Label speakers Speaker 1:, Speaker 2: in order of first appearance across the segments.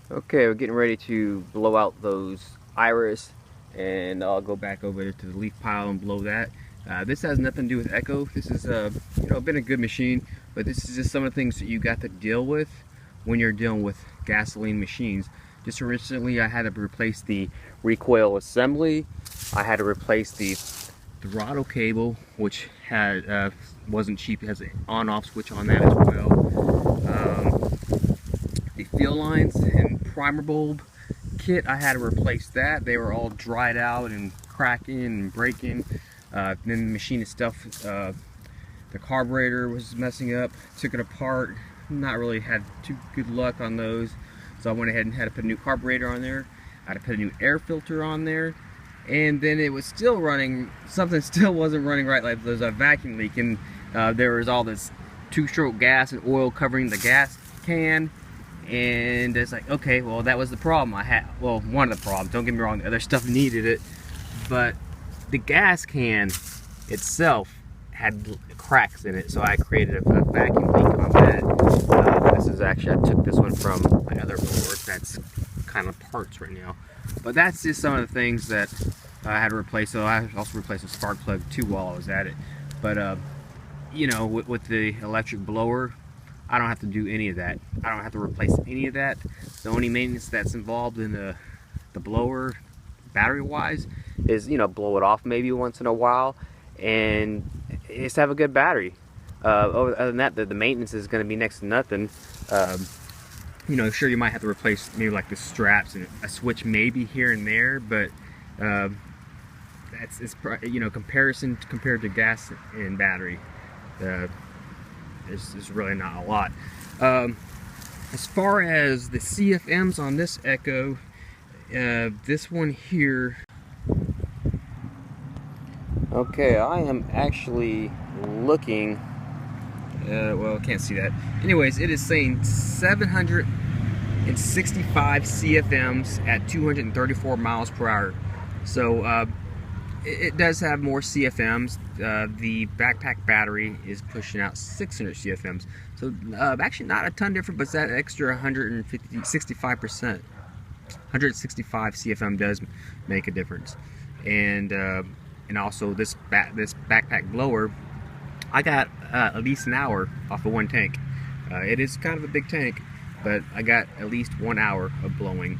Speaker 1: Okay, we're getting ready to blow out those iris, and I'll go back over to the leaf pile and blow that. This has nothing to do with echo. This is been a good machine, but this is just some of the things that you got to deal with when you're dealing with gasoline machines. Just recently I had to replace the recoil assembly. I had to replace the throttle cable, which had wasn't cheap. It has an on-off switch on that as well. The fuel lines and primer bulb kit, I had to replace that. They were all dried out and cracking and breaking. Then the machine itself, the carburetor was messing up. Took it apart. Not really had too good luck on those, so I went ahead and had to put a new carburetor on there. I had to put a new air filter on there, and then it was still running. Something still wasn't running right. Like there's a vacuum leak, and there was all this two-stroke gas and oil covering the gas can. And it's like, okay, well, that was the problem I had. Well, one of the problems, don't get me wrong, the other stuff needed it, but the gas can itself had cracks in it, so I created a vacuum leak on that. This is actually, I took this one from my other board that's kind of parts right now, but that's just some of the things that I had to replace. So I also replaced a spark plug too while I was at it. But you know, with the electric blower, I don't have to do any of that. I don't have to replace any of that. The only maintenance that's involved in the blower, battery wise, is, you know, blow it off maybe once in a while and just have a good battery. Other than that, the maintenance is going to be next to nothing. You know, sure, you might have to replace maybe like the straps and a switch maybe here and there, but you know, compared to gas and battery, is really not a lot. As far as the CFMs on this Echo, this one here, okay, I am actually looking, well, can't see that. Anyways, it is saying 765 CFMs at 234 miles per hour. So it does have more CFMs. The backpack battery is pushing out 600 CFMs. So actually not a ton different, but that extra 165%, 165 CFM does make a difference. And also this backpack blower, I got at least an hour off of one tank. It is kind of a big tank, but I got at least 1 hour of blowing.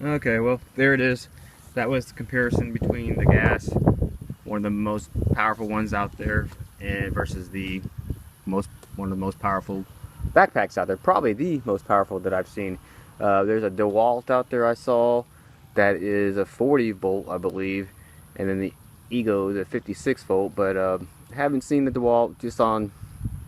Speaker 1: Okay, well, there it is. That was the comparison between the gas, one of the most powerful ones out there, and versus one of the most powerful backpacks out there. Probably the most powerful that I've seen. There's a DeWalt out there I saw that is a 40 volt, I believe, and then the Ego is a 56 volt. But haven't seen the DeWalt, just on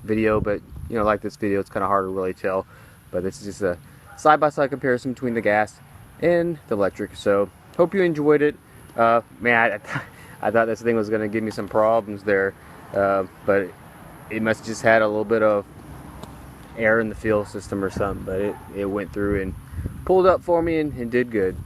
Speaker 1: video. But you know, like this video, it's kind of hard to really tell. But this is just a side-by-side comparison between the gas and the electric. So hope you enjoyed it. Man, I thought this thing was going to give me some problems there, but it must have just had a little bit of air in the fuel system or something. But it went through and pulled up for me and did good.